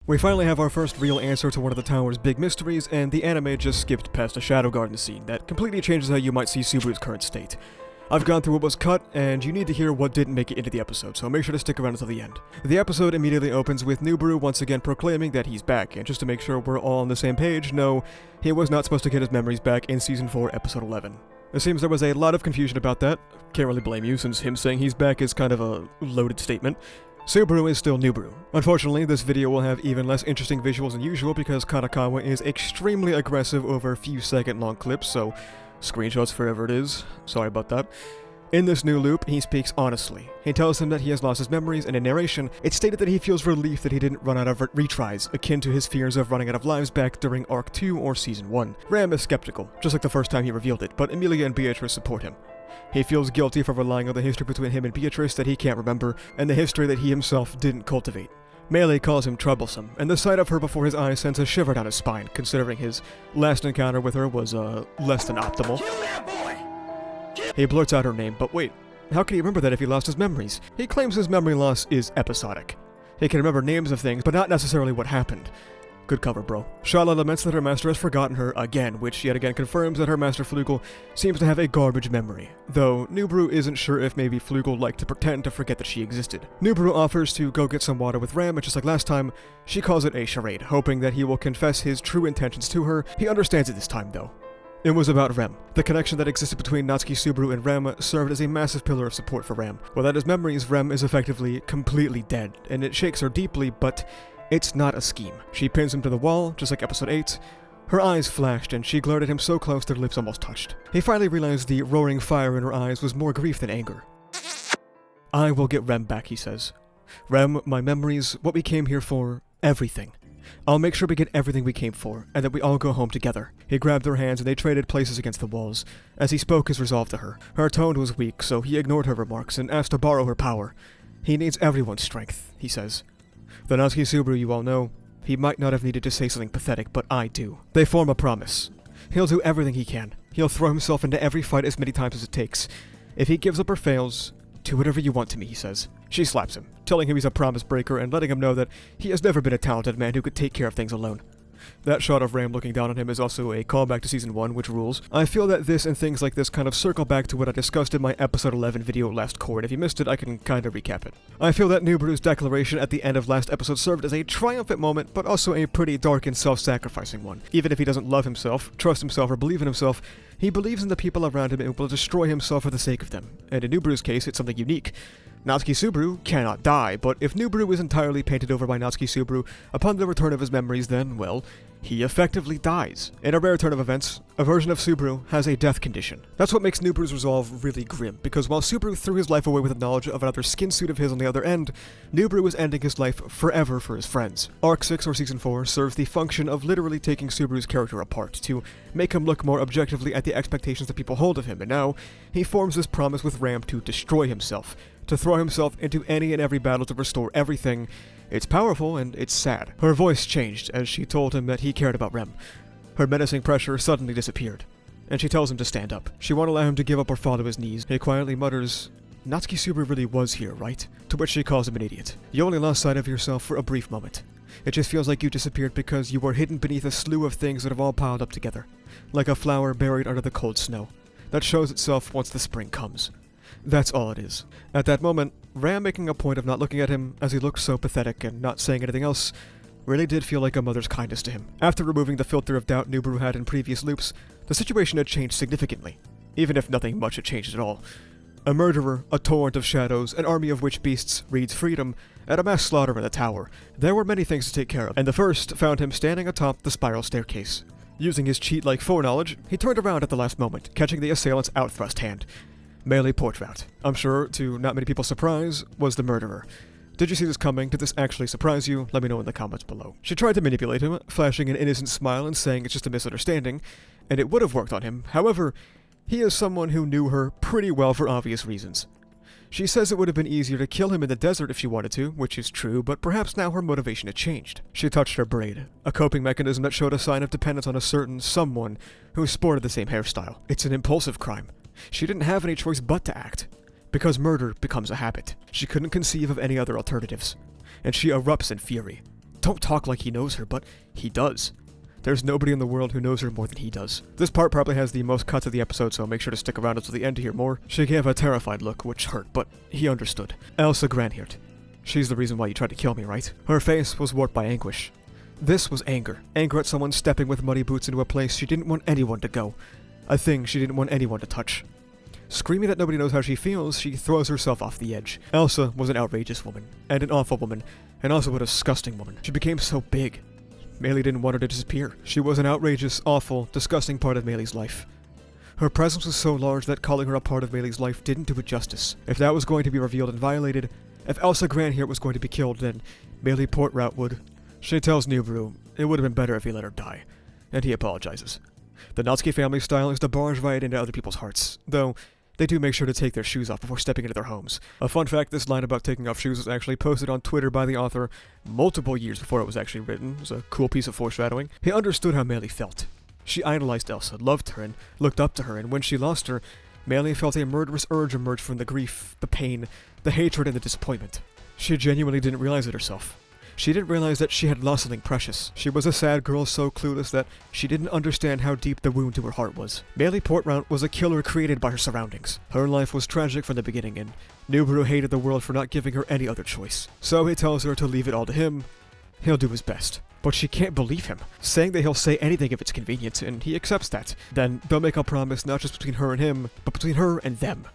We finally have our first real answer to one of the tower's big mysteries, and the anime just skipped past a Shadow Garden scene that completely changes how you might see Subaru's current state. I've gone through what was cut, and you need to hear what didn't make it into the episode, so make sure to stick around until the end. The episode immediately opens with Newbaru once again proclaiming that he's back, and just to make sure we're all on the same page, no, he was not supposed to get his memories back in Season 4, Episode 11. It seems there was a lot of confusion about that. Can't really blame you, since him saying he's back is kind of a loaded statement. Subaru is still Newbaru. Unfortunately, this video will have even less interesting visuals than usual because Kanakawa is extremely aggressive over a few second long clips, so screenshots forever it is. Sorry about that. In this new loop, he speaks honestly. He tells him that he has lost his memories, and in narration, it's stated that he feels relief that he didn't run out of retries, akin to his fears of running out of lives back during Arc 2 or Season 1. Ram is skeptical, just like the first time he revealed it, but Emilia and Beatrice support him. He feels guilty for relying on the history between him and Beatrice that he can't remember, and the history that he himself didn't cultivate. Melee calls him troublesome, and the sight of her before his eyes sends a shiver down his spine, considering his last encounter with her was, less than optimal. Kill that boy! He blurts out her name, but wait, how can he remember that if he lost his memories? He claims his memory loss is episodic. He can remember names of things, but not necessarily what happened. Good cover, bro. Shala laments that her master has forgotten her again, which yet again confirms that her master Flugel seems to have a garbage memory, though Newbaru isn't sure if maybe Flugel liked to pretend to forget that she existed. Newbaru offers to go get some water with Ram, and just like last time, she calls it a charade, hoping that he will confess his true intentions to her. He understands it this time, though. It was about Rem. The connection that existed between Natsuki Subaru and Rem served as a massive pillar of support for Rem. Without his memories, Rem is effectively completely dead, and it shakes her deeply, but it's not a scheme. She pins him to the wall, just like episode 8. Her eyes flashed, and she glared at him so close their lips almost touched. He finally realized the roaring fire in her eyes was more grief than anger. I will get Rem back, he says. Rem, my memories, what we came here for, everything. I'll make sure we get everything we came for, and that we all go home together. He grabbed her hands and they traded places against the walls. As he spoke his resolve to her, her tone was weak, so he ignored her remarks and asked to borrow her power. He needs everyone's strength, he says. The Natsuki Subaru you all know, he might not have needed to say something pathetic, but I do. They form a promise. He'll do everything he can. He'll throw himself into every fight as many times as it takes. If he gives up or fails, do whatever you want to me, he says. She slaps him, telling him he's a promise breaker and letting him know that he has never been a talented man who could take care of things alone. That shot of Ram looking down on him is also a callback to Season 1, which rules. I feel that this and things like this kind of circle back to what I discussed in my Episode 11 video last core, and if you missed it, I can kinda recap it. I feel that Newbaru's declaration at the end of last episode served as a triumphant moment, but also a pretty dark and self-sacrificing one. Even if he doesn't love himself, trust himself, or believe in himself, he believes in the people around him and will destroy himself for the sake of them. And in Newbaru's case, it's something unique. Natsuki Subaru cannot die, but if Newbaru is entirely painted over by Natsuki Subaru upon the return of his memories, then, well, he effectively dies. In a rare turn of events, a version of Subaru has a death condition. That's what makes Newbaru's resolve really grim, because while Subaru threw his life away with the knowledge of another skin suit of his on the other end, Newbaru is ending his life forever for his friends. Arc 6 or Season 4 serves the function of literally taking Subaru's character apart, to make him look more objectively at the expectations that people hold of him, and now he forms this promise with Ram to destroy himself, to throw himself into any and every battle to restore everything. It's powerful and it's sad. Her voice changed as she told him that he cared about Rem. Her menacing pressure suddenly disappeared, and she tells him to stand up. She won't allow him to give up or fall to his knees. He quietly mutters, Natsuki Subaru really was here, right? To which she calls him an idiot. You only lost sight of yourself for a brief moment. It just feels like you disappeared because you were hidden beneath a slew of things that have all piled up together, like a flower buried under the cold snow, that shows itself once the spring comes. That's all it is. At that moment, Ram making a point of not looking at him as he looked so pathetic and not saying anything else really did feel like a mother's kindness to him. After removing the filter of doubt Newbaru had in previous loops, the situation had changed significantly, even if nothing much had changed at all. A murderer, a torrent of shadows, an army of witch beasts reads freedom, and a mass slaughter in the tower. There were many things to take care of, and the first found him standing atop the spiral staircase. Using his cheat-like foreknowledge, he turned around at the last moment, catching the assailant's outthrust hand. Melee portrait. I'm sure, to not many people's surprise, was the murderer. Did you see this coming? Did this actually surprise you? Let me know in the comments below. She tried to manipulate him, flashing an innocent smile and saying it's just a misunderstanding, and it would have worked on him. However, he is someone who knew her pretty well for obvious reasons. She says it would have been easier to kill him in the desert if she wanted to, which is true, but perhaps now her motivation had changed. She touched her braid, a coping mechanism that showed a sign of dependence on a certain someone who sported the same hairstyle. It's an impulsive crime. She didn't have any choice but to act, because murder becomes a habit. She couldn't conceive of any other alternatives, and she erupts in fury. Don't talk like he knows her, but he does. There's nobody in the world who knows her more than he does. This part probably has the most cuts of the episode, so make sure to stick around until the end to hear more. She gave a terrified look, which hurt, but he understood. Elsa Granhirt. She's the reason why you tried to kill me, right? Her face was warped by anguish. This was anger. Anger at someone stepping with muddy boots into a place she didn't want anyone to go. A thing she didn't want anyone to touch. Screaming that nobody knows how she feels, she throws herself off the edge. Elsa was an outrageous woman, and an awful woman, and also a disgusting woman. She became so big. Meili didn't want her to disappear. She was an outrageous, awful, disgusting part of Meili's life. Her presence was so large that calling her a part of Meili's life didn't do it justice. If that was going to be revealed and violated, if Elsa Granhirt was going to be killed, then Meili Portrout would. She tells Newbaru it would have been better if he let her die, and he apologizes. The Natsuki family style is to barge right into other people's hearts, though they do make sure to take their shoes off before stepping into their homes. A fun fact, this line about taking off shoes was actually posted on Twitter by the author multiple years before it was actually written. It was a cool piece of foreshadowing. He understood how Meili felt. She idolized Elsa, loved her, and looked up to her, and when she lost her, Meili felt a murderous urge emerge from the grief, the pain, the hatred, and the disappointment. She genuinely didn't realize it herself. She didn't realize that she had lost something precious. She was a sad girl so clueless that she didn't understand how deep the wound to her heart was. Meili Portrout was a killer created by her surroundings. Her life was tragic from the beginning, and Newbaru hated the world for not giving her any other choice. So he tells her to leave it all to him. He'll do his best. But she can't believe him, saying that he'll say anything if it's convenient, and he accepts that. Then they'll make a promise not just between her and him, but between her and them.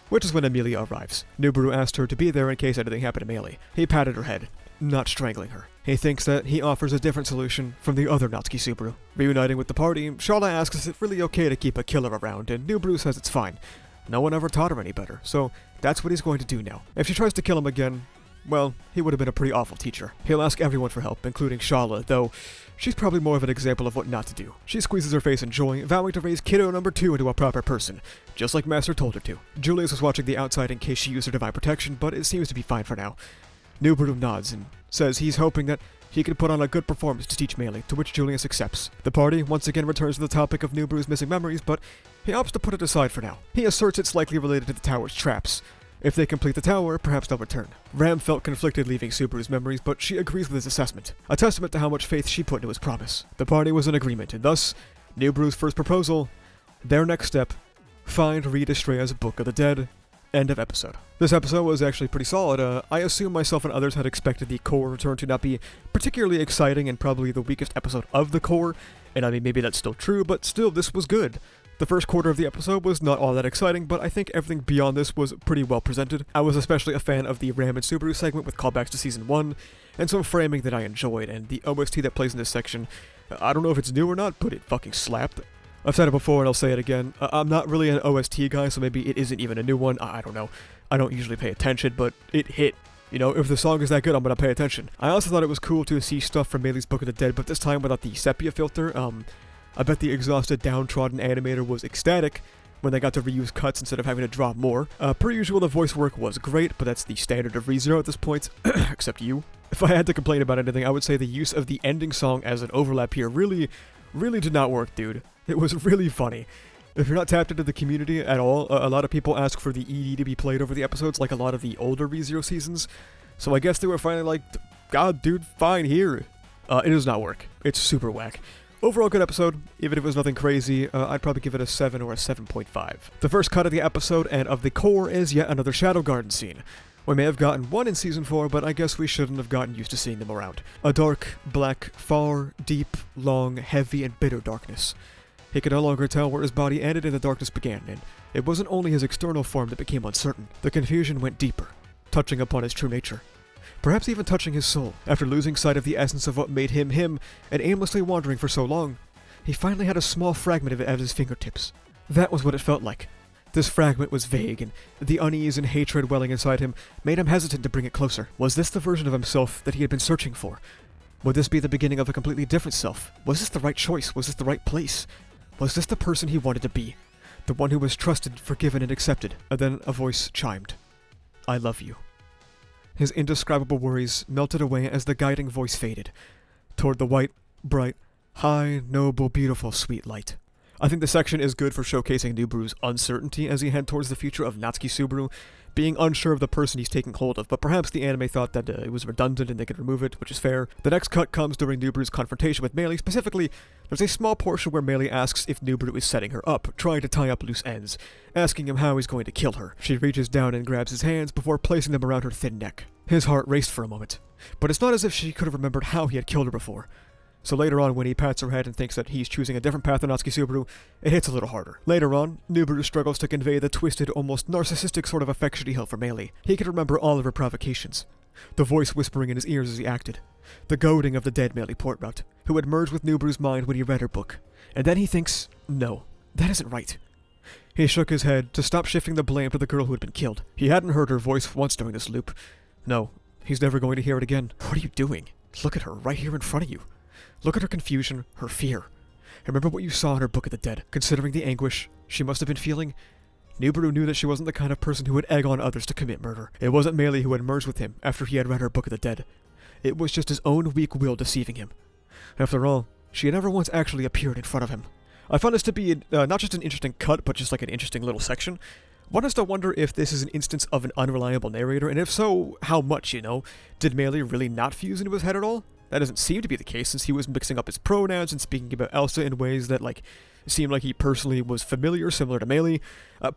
Which is when Emilia arrives. Newbaru asked her to be there in case anything happened to Meili. He patted her head, not strangling her. He thinks that he offers a different solution from the other Natsuki Subaru. Reuniting with the party, Sharla asks is it really okay to keep a killer around, and Newbaru says it's fine. No one ever taught her any better, so that's what he's going to do now. If she tries to kill him again, well, he would have been a pretty awful teacher. He'll ask everyone for help, including Sharla, though she's probably more of an example of what not to do. She squeezes her face in joy, vowing to raise kiddo number 2 into a proper person, just like Master told her to. Julius was watching the outside in case she used her divine protection, but it seems to be fine for now. Newbaru nods and says he's hoping that he can put on a good performance to teach Meili, to which Julius accepts. The party once again returns to the topic of Newbaru's missing memories, but he opts to put it aside for now. He asserts it's likely related to the tower's traps. If they complete the tower, perhaps they'll return. Ram felt conflicted leaving Subaru's memories, but she agrees with his assessment, a testament to how much faith she put into his promise. The party was in agreement, and thus, Newbaru's first proposal, their next step, find Reed Estrella's Book of the Dead. End of episode. This episode was actually pretty solid. I assume myself and others had expected the core return to not be particularly exciting and probably the weakest episode of the core, and I mean maybe that's still true, but still this was good. The first quarter of the episode was not all that exciting, but I think everything beyond this was pretty well presented. I was especially a fan of the Ram and Subaru segment with callbacks to Season 1, and some framing that I enjoyed, and the OST that plays in this section, I don't know if it's new or not, but it fucking slapped. I've said it before and I'll say it again, I'm not really an OST guy, so maybe it isn't even a new one, I don't know. I don't usually pay attention, but it hit. You know, if the song is that good, I'm gonna pay attention. I also thought it was cool to see stuff from Meili's Book of the Dead, but this time without the sepia filter. I bet the exhausted, downtrodden animator was ecstatic when they got to reuse cuts instead of having to draw more. Per usual, the voice work was great, but that's the standard of ReZero at this point, except you. If I had to complain about anything, I would say the use of the ending song as an overlap here really did not work, dude. It was really funny. If you're not tapped into the community at all, a lot of people ask for the ED to be played over the episodes, like a lot of the older ReZero seasons. So I guess they were finally like, God, dude, fine, here. It does not work. It's super whack. Overall good episode, even if it was nothing crazy, I'd probably give it a 7 or a 7.5. The first cut of the episode and of the core is yet another Shadow Garden scene. We may have gotten one in Season 4, but I guess we shouldn't have gotten used to seeing them around. A dark, black, far, deep, long, heavy, and bitter darkness. He could no longer tell where his body ended and the darkness began, and it wasn't only his external form that became uncertain. The confusion went deeper, touching upon his true nature. Perhaps even touching his soul. After losing sight of the essence of what made him him, and aimlessly wandering for so long, he finally had a small fragment of it at his fingertips. That was what it felt like. This fragment was vague, and the unease and hatred welling inside him made him hesitant to bring it closer. Was this the version of himself that he had been searching for? Would this be the beginning of a completely different self? Was this the right choice? Was this the right place? Was this the person he wanted to be? The one who was trusted, forgiven, and accepted? And then a voice chimed. I love you. His indescribable worries melted away as the guiding voice faded, toward the white, bright, high, noble, beautiful, sweet light. I think the section is good for showcasing Newbaru's uncertainty as he head towards the future of Natsuki Subaru, being unsure of the person he's taking hold of, but perhaps the anime thought that it was redundant and they could remove it, which is fair. The next cut comes during Newbaru's confrontation with Meili. Specifically, there's a small portion where Meili asks if Newbaru is setting her up, trying to tie up loose ends, asking him how he's going to kill her. She reaches down and grabs his hands before placing them around her thin neck. His heart raced for a moment, but it's not as if she could have remembered how he had killed her before. So later on, when he pats her head and thinks that he's choosing a different path than Natsuki Subaru, it hits a little harder. Later on, Newbaru struggles to convey the twisted, almost narcissistic sort of affection he held for Meili. He could remember all of her provocations, the voice whispering in his ears as he acted, the goading of the dead Meili Portmount, who had merged with Newbaru's mind when he read her book. And then he thinks, no, that isn't right. He shook his head to stop shifting the blame to the girl who had been killed. He hadn't heard her voice once during this loop. No, he's never going to hear it again. What are you doing? Look at her right here in front of you. Look at her confusion, her fear. Remember what you saw in her Book of the Dead. Considering the anguish she must have been feeling, Newbaru knew that she wasn't the kind of person who would egg on others to commit murder. It wasn't Meili who had merged with him after he had read her Book of the Dead. It was just his own weak will deceiving him. After all, she had never once actually appeared in front of him. I found this to be not just an interesting cut, but just like an interesting little section. One has to wonder if this is an instance of an unreliable narrator, and if so, how much, you know? Did Meili really not fuse into his head at all? That doesn't seem to be the case, since he was mixing up his pronouns and speaking about Elsa in ways that, seemed like he personally was familiar, similar to Meili.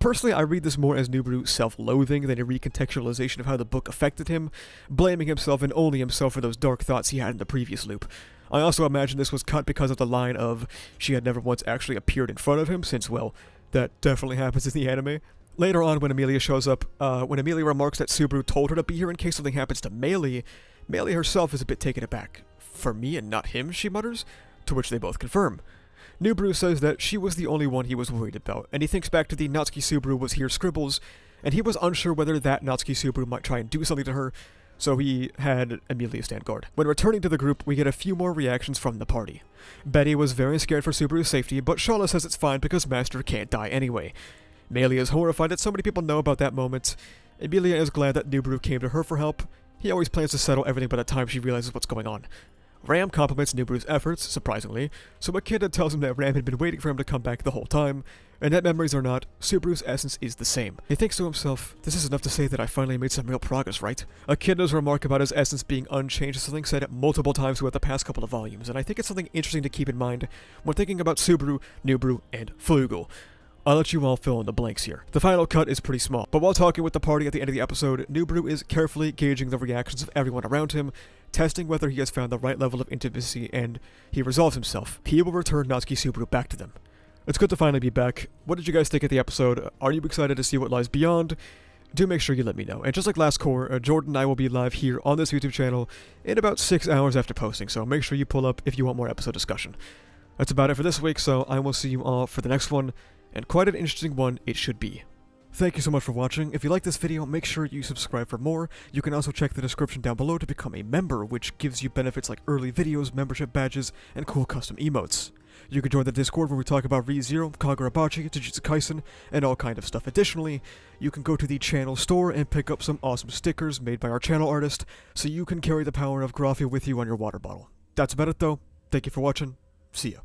Personally, I read this more as Newbaru self-loathing than a recontextualization of how the book affected him, blaming himself and only himself for those dark thoughts he had in the previous loop. I also imagine this was cut because of the line of, she had never once actually appeared in front of him, since, well, that definitely happens in the anime. Later on, when Amelia shows up, when Amelia remarks that Subaru told her to be here in case something happens to Meili herself is a bit taken aback. For me and not him, she mutters, to which they both confirm. Newbaru says that she was the only one he was worried about, and he thinks back to the Natsuki Subaru was here scribbles, and he was unsure whether that Natsuki Subaru might try and do something to her, so he had Amelia stand guard. When returning to the group, we get a few more reactions from the party. Betty was very scared for Subaru's safety, but Shala says it's fine because Master can't die anyway. Meili is horrified that so many people know about that moment. Amelia is glad that Newbaru came to her for help. He always plans to settle everything by the time she realizes what's going on. Ram compliments Newbaru's efforts, surprisingly, so Makita tells him that Ram had been waiting for him to come back the whole time, and that memories or not, Subaru's essence is the same. He thinks to himself, this is enough to say that I finally made some real progress, right? Akida's remark about his essence being unchanged is something said multiple times throughout the past couple of volumes, and I think it's something interesting to keep in mind when thinking about Subaru, Newbaru, and Flugel. I'll let you all fill in the blanks here. The final cut is pretty small, but while talking with the party at the end of the episode, Newbaru is carefully gauging the reactions of everyone around him, testing whether he has found the right level of intimacy, and he resolves himself. He will return Natsuki Subaru back to them. It's good to finally be back. What did you guys think of the episode? Are you excited to see what lies beyond? Do make sure you let me know. And just like last core, Jordan and I will be live here on this YouTube channel in about 6 hours after posting, so make sure you pull up if you want more episode discussion. That's about it for this week, so I will see you all for the next one. And quite an interesting one it should be. Thank you so much for watching. If you like this video, make sure you subscribe for more. You can also check the description down below to become a member, which gives you benefits like early videos, membership badges, and cool custom emotes. You can join the Discord where we talk about ReZero, Kagurabachi, Jujutsu Kaisen, and all kind of stuff. Additionally, you can go to the channel store and pick up some awesome stickers made by our channel artist, so you can carry the power of Graphia with you on your water bottle. That's about it though. Thank you for watching. See ya.